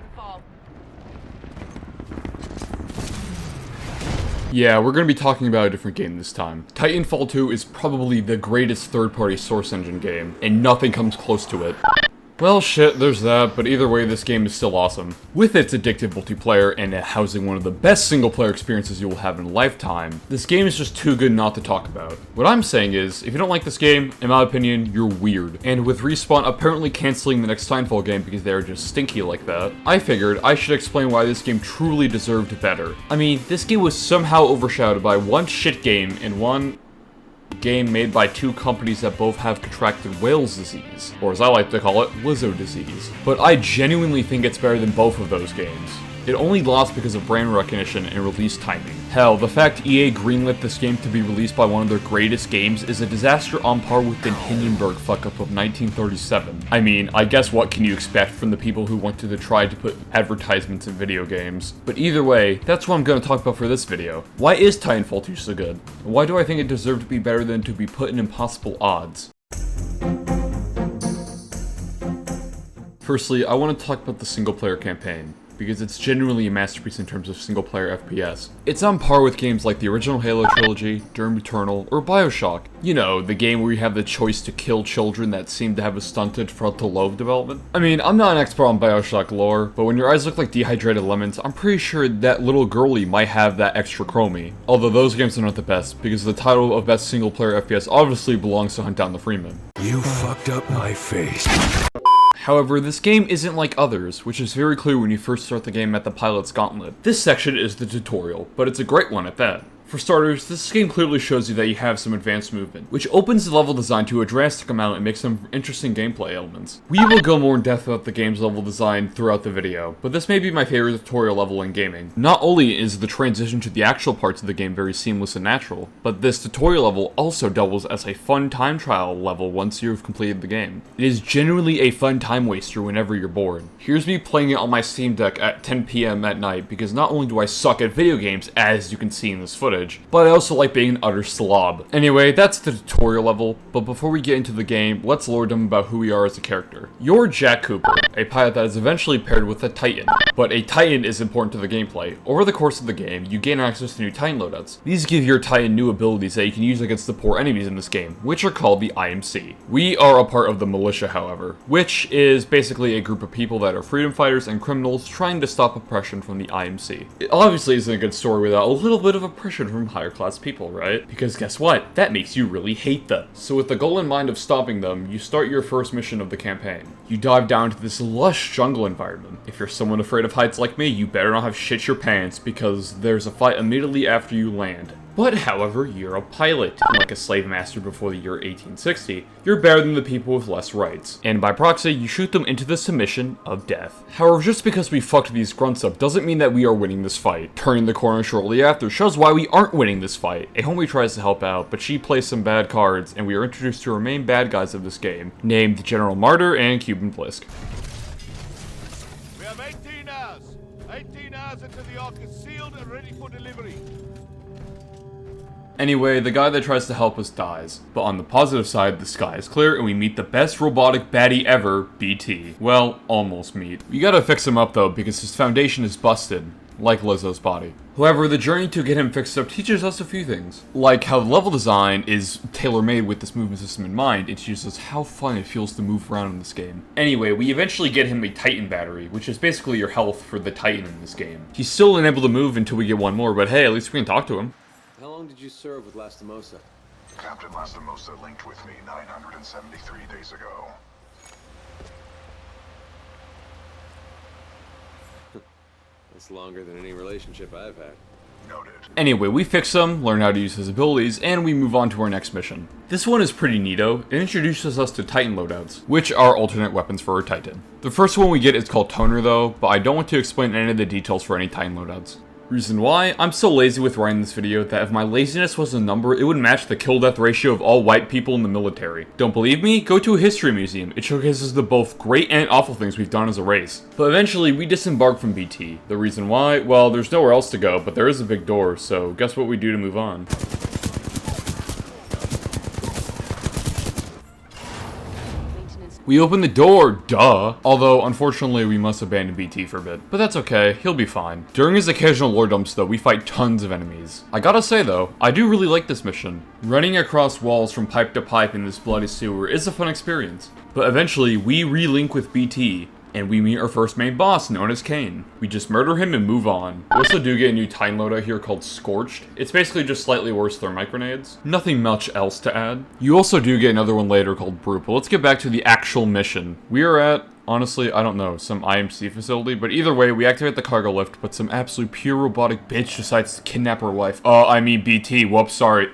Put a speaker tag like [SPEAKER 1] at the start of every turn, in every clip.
[SPEAKER 1] Titanfall.
[SPEAKER 2] Yeah, we're going to be talking about a different game this time. Titanfall 2 is probably the greatest third-party Source Engine game, and nothing comes close to it. Well, shit, there's that, but either way, this game is still awesome. With its addictive multiplayer and it housing one of the best single-player experiences you will have in a lifetime, this game is just too good not to talk about. What I'm saying is, if you don't like this game, in my opinion, you're weird. And with Respawn apparently canceling the next Titanfall game because they're just stinky like that, I figured I should explain why this game truly deserved better. I mean, this game was somehow overshadowed by one shit game and one game made by two companies that both have contracted whale's disease, or as I like to call it, Lizzo disease. But I genuinely think it's better than both of those games. It only lost because of brand recognition and release timing. Hell, the fact EA greenlit this game to be released by one of their greatest games is a disaster on par with the Hindenburg fuck-up of 1937. I mean, I guess what can you expect from the people who wanted to try to put advertisements in video games? But either way, that's what I'm going to talk about for this video. Why is Titanfall 2 so good? And why do I think it deserved to be better than to be put in impossible odds? Firstly, I want to talk about the single-player campaign, because it's genuinely a masterpiece in terms of single-player FPS. It's on par with games like the original Halo trilogy, Doom Eternal, or Bioshock. You know, the game where you have the choice to kill children that seem to have a stunted frontal lobe development. I mean, I'm not an expert on Bioshock lore, but when your eyes look like dehydrated lemons, I'm pretty sure that little girlie might have that extra chromie. Although those games are not the best, because the title of best single-player FPS obviously belongs to Hunt Down the Freeman.
[SPEAKER 3] You fucked up my face.
[SPEAKER 2] However, this game isn't like others, which is very clear when you first start the game at the Pilot's Gauntlet. This section is the tutorial, but it's a great one at that. For starters, this game clearly shows you that you have some advanced movement, which opens the level design to a drastic amount and makes some interesting gameplay elements. We will go more in depth about the game's level design throughout the video, but this may be my favorite tutorial level in gaming. Not only is the transition to the actual parts of the game very seamless and natural, but this tutorial level also doubles as a fun time trial level once you've completed the game. It is genuinely a fun time waster whenever you're bored. Here's me playing it on my Steam Deck at 10 PM at night because not only do I suck at video games, as you can see in this footage, but I also like being an utter slob. Anyway, that's the tutorial level, but before we get into the game, let's lore dump about who we are as a character. You're Jack Cooper, a pilot that is eventually paired with a Titan, but a Titan is important to the gameplay. Over the course of the game, you gain access to new Titan loadouts. These give your Titan new abilities that you can use against the poor enemies in this game, which are called the IMC. We are a part of the militia, however, which is basically a group of people that are freedom fighters and criminals trying to stop oppression from the IMC. It obviously isn't a good story without a little bit of oppression from higher class people, right? Because guess what? That makes you really hate them. So with the goal in mind of stopping them, you start your first mission of the campaign. You dive down to this lush jungle environment. If you're someone afraid of heights like me, you better not have shit your pants because there's a fight immediately after you land. But, however, you're a pilot. Like a slave master before the year 1860, you're better than the people with less rights. And by proxy, you shoot them into the submission of death. However, just because we fucked these grunts up doesn't mean that we are winning this fight. Turning the corner shortly after shows why we aren't winning this fight. A homie tries to help out, but she plays some bad cards, and we are introduced to our main bad guys of this game, named General Martyr and Cuban Blisk.
[SPEAKER 4] We have 18 hours. 18 hours until the Ark is sealed and ready for delivery.
[SPEAKER 2] Anyway, the guy that tries to help us dies. But on the positive side, the sky is clear and we meet the best robotic baddie ever, BT. Well, almost meet. We gotta fix him up though, because his foundation is busted, like Lizzo's body. However, the journey to get him fixed up teaches us a few things. Like how the level design is tailor-made with this movement system in mind, it teaches us how fun it feels to move around in this game. Anyway, we eventually get him a Titan battery, which is basically your health for the Titan in this game. He's still unable to move until we get one more, but hey, at least we can talk to him.
[SPEAKER 5] How long did you serve with Lastimosa?
[SPEAKER 6] Captain Lastimosa linked with me 973 days ago.
[SPEAKER 5] That's longer than any relationship I've had.
[SPEAKER 6] Noted.
[SPEAKER 2] Anyway, we fix him, learn how to use his abilities, and we move on to our next mission. This one is pretty neato. It introduces us to Titan loadouts, which are alternate weapons for our Titan. The first one we get is called Toner though, but I don't want to explain any of the details for any Titan loadouts. Reason why? I'm so lazy with writing this video that if my laziness was a number, it would match the kill-death ratio of all white people in the military. Don't believe me? Go to a history museum. It showcases the both great and awful things we've done as a race. But eventually, we disembark from BT. The reason why? Well, there's nowhere else to go, but there is a big door, so guess what we do to move on?
[SPEAKER 1] Maintenance
[SPEAKER 2] We open the door, duh. Although, unfortunately, we must abandon BT for a bit. But that's okay, he'll be fine. During his occasional lore dumps, though, we fight tons of enemies. I gotta say, though, I do really like this mission. Running across walls from pipe to pipe in this bloody sewer is a fun experience. But eventually, we relink with BT, and we meet our first main boss, known as Kane. We just murder him and move on. We also do get a new Titan loadout here called Scorched. It's basically just slightly worse thermite grenades. Nothing much else to add. You also do get another one later called Brute, but let's get back to the actual mission. We are at, honestly, I don't know, some IMC facility, but either way, we activate the cargo lift, but some absolute pure robotic bitch decides to kidnap our wife. I mean BT, whoops, sorry.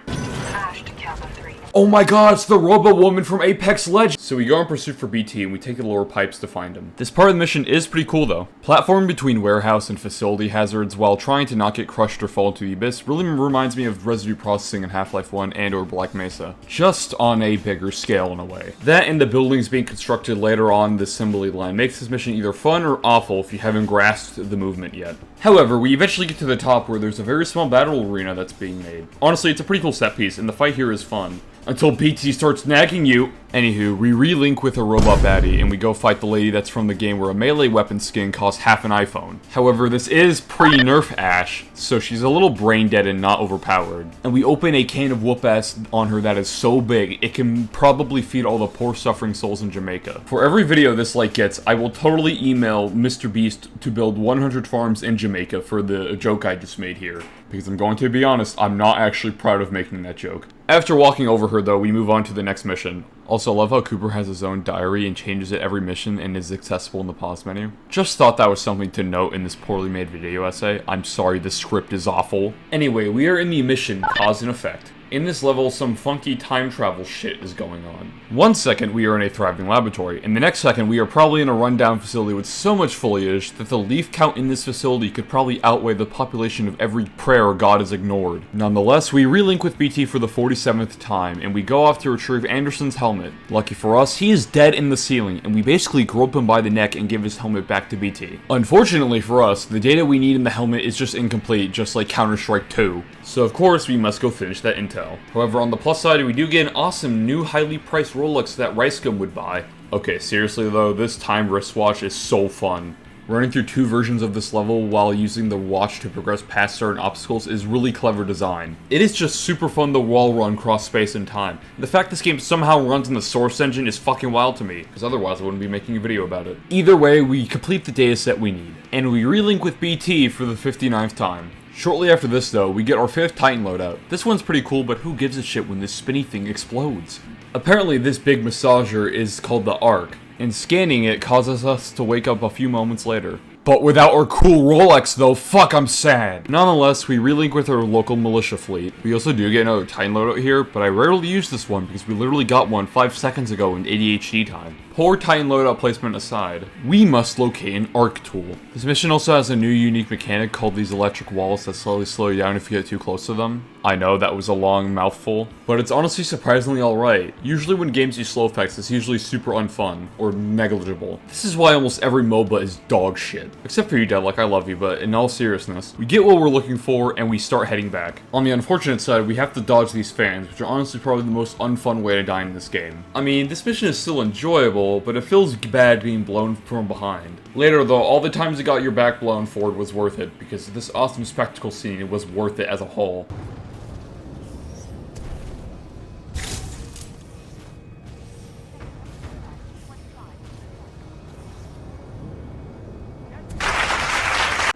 [SPEAKER 2] Oh my god, it's the Robo-Woman from Apex Legends! So we go in pursuit for BT and we take the lower pipes to find him. This part of the mission is pretty cool though. Platforming between warehouse and facility hazards while trying to not get crushed or fall into the abyss really reminds me of residue processing in Half-Life 1 and or Black Mesa. Just on a bigger scale in a way. That and the buildings being constructed later on the assembly line makes this mission either fun or awful if you haven't grasped the movement yet. However, we eventually get to the top where there's a very small battle arena that's being made. Honestly, it's a pretty cool set piece and the fight here is fun. Until BT starts nagging you. Anywho, we relink with a robot baddie, and we go fight the lady that's from the game where a melee weapon skin costs half an iPhone. However, this is pre-nerf Ash, so she's a little brain dead and not overpowered. And we open a can of whoop-ass on her that is so big, it can probably feed all the poor suffering souls in Jamaica. For every video this like gets, I will totally email Mr. Beast to build 100 farms in Jamaica for the joke I just made here. Because I'm going to be honest, I'm not actually proud of making that joke. After walking over her though, we move on to the next mission. Also, I love how Cooper has his own diary and changes it every mission and is accessible in the pause menu. Just thought that was something to note in this poorly made video essay. I'm sorry, the script is awful. Anyway, we are in the mission Cause and Effect. In this level, some funky time travel shit is going on. One second, we are in a thriving laboratory, and the next second, we are probably in a rundown facility with so much foliage that the leaf count in this facility could probably outweigh the population of every prayer God has ignored. Nonetheless, we relink with BT for the 47th time, and we go off to retrieve Anderson's helmet. Lucky for us, he is dead in the ceiling, and we basically grope him by the neck and give his helmet back to BT. Unfortunately for us, the data we need in the helmet is just incomplete, just like Counter-Strike 2. So of course, we must go finish that intel. However, on the plus side, we do get an awesome new highly priced Rolex that Ricegum would buy. Okay, seriously though, this timed wristwatch is so fun. Running through two versions of this level while using the watch to progress past certain obstacles is really clever design. It is just super fun to wall run cross space and time. The fact this game somehow runs in the source engine is fucking wild to me, because otherwise I wouldn't be making a video about it. Either way, we complete the dataset we need, and we relink with BT for the 59th time. Shortly after this though, we get our 5th Titan loadout. This one's pretty cool, but who gives a shit when this spinny thing explodes? Apparently this big massager is called the Arc, and scanning it causes us to wake up a few moments later. But without our cool Rolex though, fuck, I'm sad. Nonetheless, we relink with our local militia fleet. We also do get another Titan loadout here, but I rarely use this one because we literally got one 5 seconds ago in ADHD time. Poor Titan loadout placement aside, we must locate an arc tool. This mission also has a new unique mechanic called these electric walls that slowly slow you down if you get too close to them. I know that was a long mouthful, but it's honestly surprisingly alright. Usually when games use slow effects, it's usually super unfun, or negligible. This is why almost every MOBA is dog shit. Except for you, Deadlock, I love you, but in all seriousness, we get what we're looking for and we start heading back. On the unfortunate side, we have to dodge these fans, which are honestly probably the most unfun way to die in this game. I mean, this mission is still enjoyable, but it feels bad being blown from behind. Later though, all the times it got your back blown forward was worth it, because this awesome spectacle scene was worth it as a whole.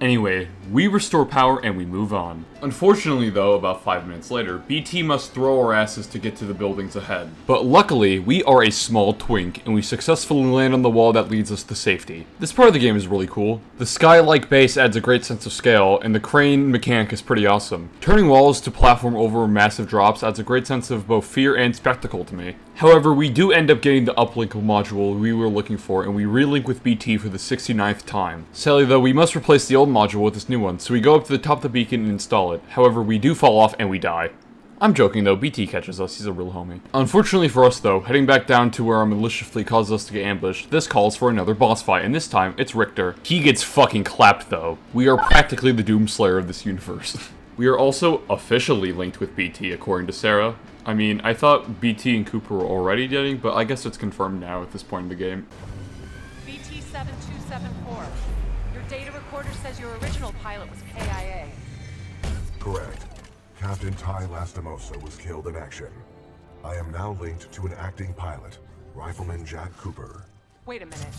[SPEAKER 2] Anyway, we restore power and we move on. Unfortunately though, about 5 minutes later, BT must throw our asses to get to the buildings ahead. But luckily, we are a small twink, and we successfully land on the wall that leads us to safety. This part of the game is really cool. The sky-like base adds a great sense of scale, and the crane mechanic is pretty awesome. Turning walls to platform over massive drops adds a great sense of both fear and spectacle to me. However, we do end up getting the uplink module we were looking for, and we relink with BT for the 69th time. Sadly though, we must replace the old module with this new one, so we go up to the top of the beacon and install it. However, we do fall off and we die. I'm joking though, BT catches us, he's a real homie. Unfortunately for us though, heading back down to where our militia fleet causes us to get ambushed, this calls for another boss fight, and this time, it's Richter. He gets fucking clapped though. We are practically the Doomslayer of this universe. We are also officially linked with BT, according to Sarah. I mean, I thought BT and Cooper were already dating, but I guess it's confirmed now at this point in the game.
[SPEAKER 1] BT-7274. Your data recorder says your original pilot was KIA.
[SPEAKER 6] Correct. Captain Ty Lastimosa was killed in action. I am now linked to an acting pilot, Rifleman Jack Cooper.
[SPEAKER 1] Wait a minute.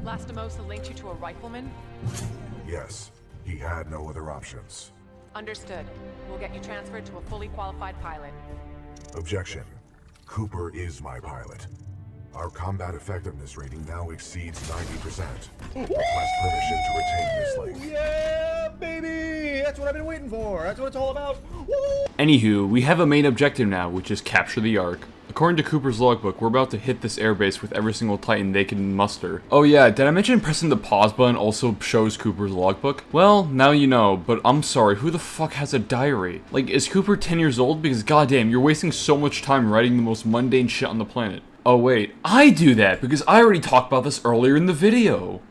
[SPEAKER 1] Lastimosa linked you to a rifleman?
[SPEAKER 6] Yes, he had no other options.
[SPEAKER 1] Understood. We'll get you transferred to a fully qualified pilot.
[SPEAKER 6] Objection. Cooper is my pilot. Our combat effectiveness rating now exceeds 90%. Request permission to retain this link.
[SPEAKER 7] Yeah, baby! That's what I've been waiting for. That's what it's all about. Woo!
[SPEAKER 2] Anywho, we have a main objective now, which is capture the Ark. According to Cooper's logbook, we're about to hit this airbase with every single Titan they can muster. Oh yeah, did I mention pressing the pause button also shows Cooper's logbook? Well, now you know, but I'm sorry, who the fuck has a diary? Like, is Cooper 10 years old? Because goddamn, you're wasting so much time writing the most mundane shit on the planet. Oh wait, I do that because I already talked about this earlier in the video.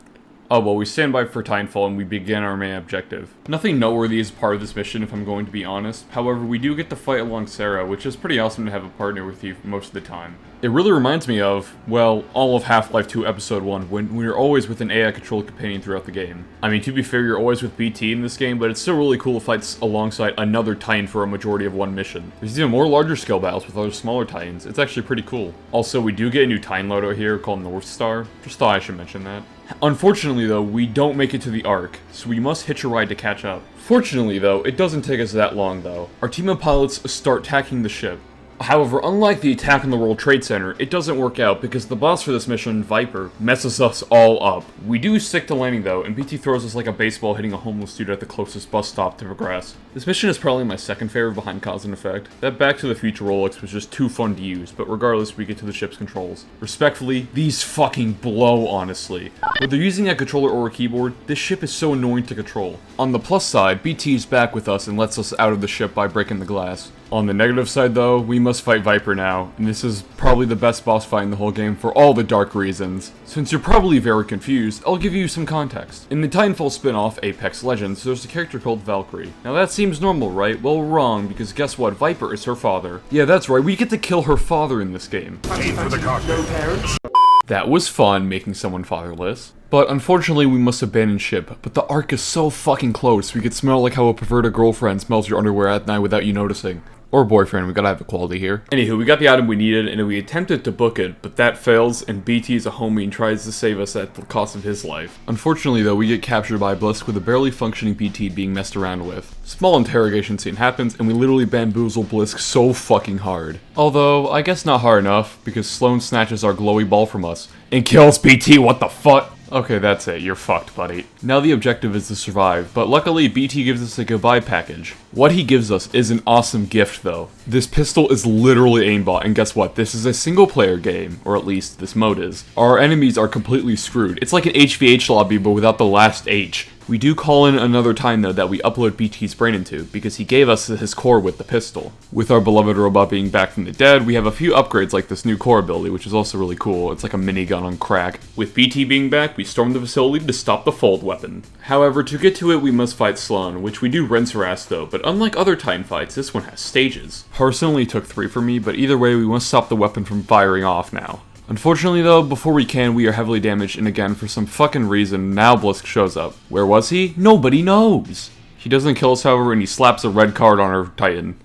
[SPEAKER 2] Oh well, we stand by for Titanfall and we begin our main objective. Nothing noteworthy is part of this mission if I'm going to be honest. However, we do get to fight along Sarah, which is pretty awesome to have a partner with you most of the time. It really reminds me of, well, all of Half-Life 2 Episode 1, when we were always with an AI-controlled companion throughout the game. I mean, to be fair, you're always with BT in this game, but it's still really cool to fight alongside another Titan for a majority of one mission. There's even more larger scale battles with other smaller Titans. It's actually pretty cool. Also, we do get a new Titan loadout here called North Star. Just thought I should mention that. Unfortunately though, we don't make it to the Ark, so we must hitch a ride to catch up. Fortunately though, it doesn't take us that long though. Our team of pilots start tacking the ship. However, unlike the attack on the World Trade Center, it doesn't work out because the boss for this mission, Viper, messes us all up. We do stick to landing though, and BT throws us like a baseball hitting a homeless dude at the closest bus stop to progress. This mission is probably my second favorite behind Cause and Effect. That Back to the Future Rolex was just too fun to use, but regardless, we get to the ship's controls. Respectfully, these fucking blow, honestly. Whether using a controller or a keyboard, this ship is so annoying to control. On the plus side, BT is back with us and lets us out of the ship by breaking the glass. On the negative side though, we must fight Viper now, and this is probably the best boss fight in the whole game for all the dark reasons. Since you're probably very confused, I'll give you some context. In the Titanfall spin-off, Apex Legends, there's a character called Valkyrie. Now that seems normal, right? Well, wrong, because guess what? Viper is her father. Yeah, that's right, we get to kill her father in this game.
[SPEAKER 6] Aim for the cockpit.
[SPEAKER 2] That was fun, making someone fatherless. But unfortunately, we must abandon ship. But the Ark is so fucking close, we could smell like how a perverted girlfriend smells your underwear at night without you noticing. Or boyfriend, we gotta have equality here. Anywho, we got the item we needed, and we attempted to book it, but that fails, and BT is a homie and tries to save us at the cost of his life. Unfortunately though, we get captured by Blisk with a barely functioning BT being messed around with. Small interrogation scene happens, and we literally bamboozle Blisk so fucking hard. Although, I guess not hard enough, because Sloan snatches our glowy ball from us, and kills BT, what the fuck? Okay, that's it. You're fucked, buddy. Now the objective is to survive, but luckily BT gives us a goodbye package. What he gives us is an awesome gift, though. This pistol is literally aimbot, and guess what? This is a single-player game, or at least this mode is. Our enemies are completely screwed. It's like an HVH lobby, but without the last H. We do call in another time though that we upload BT's brain into, because he gave us his core with the pistol. With our beloved robot being back from the dead, we have a few upgrades like this new core ability, which is also really cool. It's like a minigun on crack. With BT being back, we storm the facility to stop the fold weapon. However, to get to it we must fight Sloan, which we do rinse her ass though, but unlike other Titan fights, this one has stages. Personally took 3 for me, but either way we must stop the weapon from firing off now. Unfortunately though, before we can, we are heavily damaged, and again, for some fucking reason, now Blisk shows up. Where was he? Nobody knows! He doesn't kill us, however, and he slaps a red card on our Titan.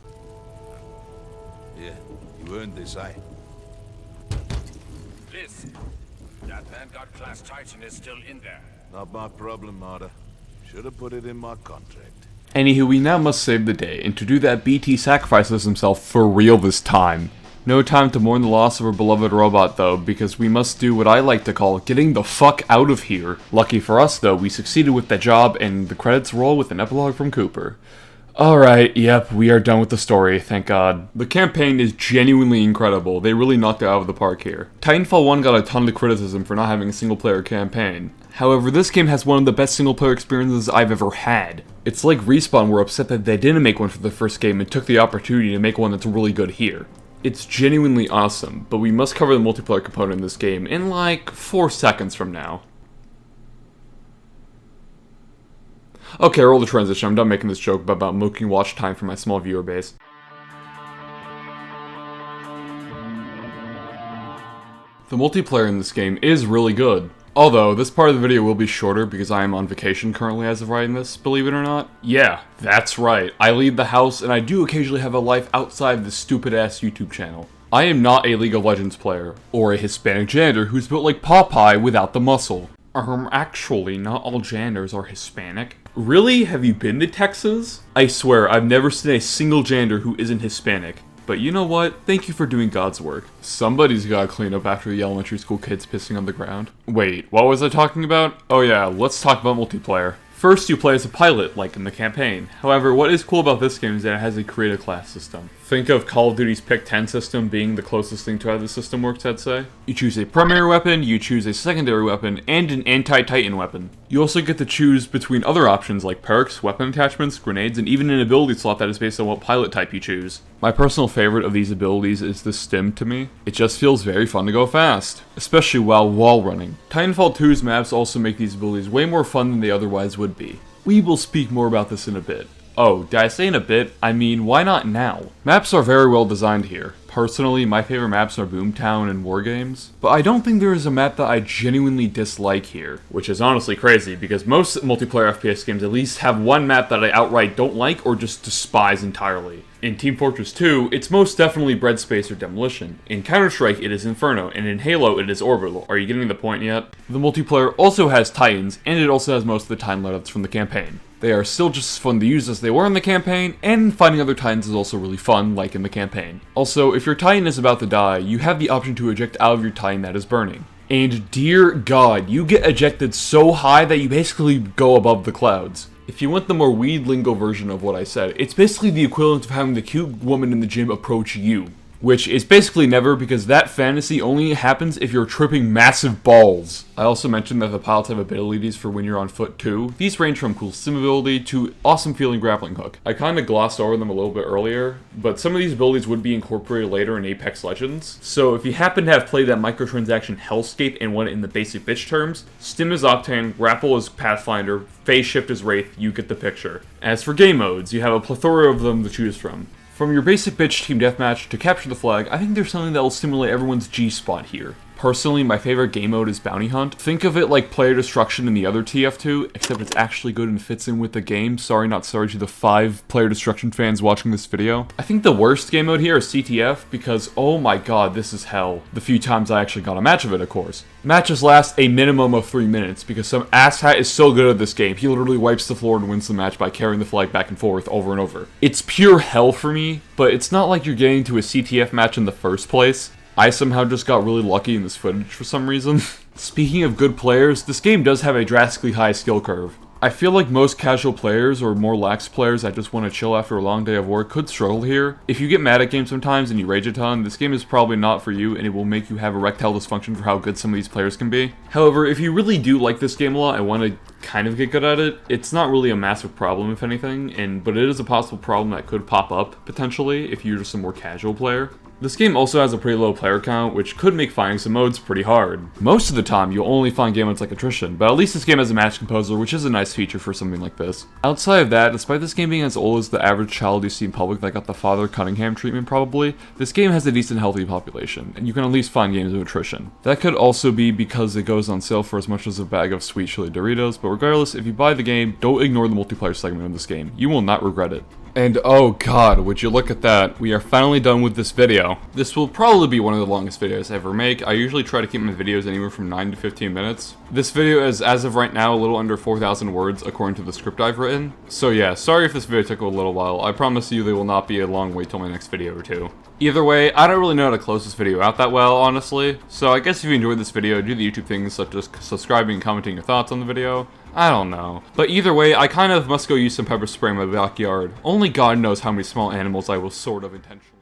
[SPEAKER 4] Yeah, you earned this, eh?
[SPEAKER 8] Blisk, that Vanguard-class Titan is still in there.
[SPEAKER 4] Not my problem, Marta. Should have put it in my contract.
[SPEAKER 2] Anywho, we now must save the day, and to do that, BT sacrifices himself for real this time. No time to mourn the loss of our beloved robot though, because we must do what I like to call getting the fuck out of here. Lucky for us though, we succeeded with that job, and the credits roll with an epilogue from Cooper. Alright, yep, we are done with the story, thank god. The campaign is genuinely incredible, they really knocked it out of the park here. Titanfall 1 got a ton of criticism for not having a single player campaign. However, this game has one of the best single player experiences I've ever had. It's like Respawn were upset that they didn't make one for the first game and took the opportunity to make one that's really good here. It's genuinely awesome, but we must cover the multiplayer component in this game in like 4 seconds from now. Okay, roll the transition. I'm done making this joke about milking watch time for my small viewer base. The multiplayer in this game is really good. Although, this part of the video will be shorter because I am on vacation currently as of writing this, believe it or not. Yeah, that's right. I leave the house and I do occasionally have a life outside this stupid-ass YouTube channel. I am not a League of Legends player, or a Hispanic janitor who's built like Popeye without the muscle. Actually, not all janitors are Hispanic. Really? Have you been to Texas? I swear, I've never seen a single janitor who isn't Hispanic. But you know what? Thank you for doing God's work. Somebody's gotta clean up after the elementary school kids pissing on the ground. Wait, what was I talking about? Oh yeah, let's talk about multiplayer. First, you play as a pilot, like in the campaign. However, what is cool about this game is that it has a create a class system. Think of Call of Duty's Pick 10 system being the closest thing to how the system works, I'd say. You choose a primary weapon, you choose a secondary weapon, and an anti-Titan weapon. You also get to choose between other options like perks, weapon attachments, grenades, and even an ability slot that is based on what pilot type you choose. My personal favorite of these abilities is the stim to me. It just feels very fun to go fast, especially while wall running. Titanfall 2's maps also make these abilities way more fun than they otherwise would be. We will speak more about this in a bit. Oh, did I say in a bit? I mean, why not now? Maps are very well designed here. Personally, my favorite maps are Boomtown and Wargames, but I don't think there is a map that I genuinely dislike here, which is honestly crazy because most multiplayer FPS games at least have one map that I outright don't like or just despise entirely. In Team Fortress 2, it's most definitely Bread Space or Demolition. In Counter-Strike, it is Inferno, and in Halo, it is Orbital. Are you getting the point yet? The multiplayer also has Titans, and it also has most of the Titan loadouts from the campaign. They are still just as fun to use as they were in the campaign, and finding other Titans is also really fun, like in the campaign. Also, if your Titan is about to die, you have the option to eject out of your Titan that is burning. And dear God, you get ejected so high that you basically go above the clouds. If you want the more weed lingo version of what I said, it's basically the equivalent of having the cute woman in the gym approach you. Which is basically never, because that fantasy only happens if you're tripping massive balls. I also mentioned that the pilots have abilities for when you're on foot too. These range from cool sim ability to awesome feeling grappling hook. I kinda glossed over them a little bit earlier, but some of these abilities would be incorporated later in Apex Legends. So if you happen to have played that microtransaction hellscape and want it in the basic bitch terms, Stim is Octane, Grapple is Pathfinder, Phase Shift is Wraith, you get the picture. As for game modes, you have a plethora of them to choose from. From your basic bitch team deathmatch to capture the flag, I think there's something that will stimulate everyone's G-spot here. Personally, my favorite game mode is Bounty Hunt. Think of it like player destruction in the other TF2, except it's actually good and fits in with the game. Sorry, not sorry to the 5 player destruction fans watching this video. I think the worst game mode here is CTF because, oh my god, this is hell. The few times I actually got a match of it, of course. Matches last a minimum of 3 minutes because some asshat is so good at this game, he literally wipes the floor and wins the match by carrying the flag back and forth over and over. It's pure hell for me, but it's not like you're getting to a CTF match in the first place. I somehow just got really lucky in this footage for some reason. Speaking of good players, this game does have a drastically high skill curve. I feel like most casual players or more lax players that just want to chill after a long day of work could struggle here. If you get mad at games sometimes and you rage a ton, this game is probably not for you and it will make you have erectile dysfunction for how good some of these players can be. However, if you really do like this game a lot and want to kind of get good at it, it's not really a massive problem if anything, but it is a possible problem that could pop up potentially if you're just a more casual player. This game also has a pretty low player count, which could make finding some modes pretty hard. Most of the time, you'll only find game modes like attrition, but at least this game has a match composer, which is a nice feature for something like this. Outside of that, despite this game being as old as the average child you see in public that got the Father Cunningham treatment probably, this game has a decent healthy population, and you can at least find games of attrition. That could also be because it goes on sale for as much as a bag of sweet chili Doritos, but regardless, if you buy the game, don't ignore the multiplayer segment of this game. You will not regret it. And oh god, would you look at that, we are finally done with this video. This will probably be one of the longest videos I ever make. I usually try to keep my videos anywhere from 9 to 15 minutes. This video is, as of right now, a little under 4,000 words according to the script I've written. So yeah, sorry if this video took a little while. I promise you there will not be a long wait till my next video or two. Either way, I don't really know how to close this video out that well, honestly. So I guess if you enjoyed this video, do the YouTube things such as subscribing and commenting your thoughts on the video. I don't know. But either way, I kind of must go use some pepper spray in my backyard. Only God knows how many small animals I will sort of intentionally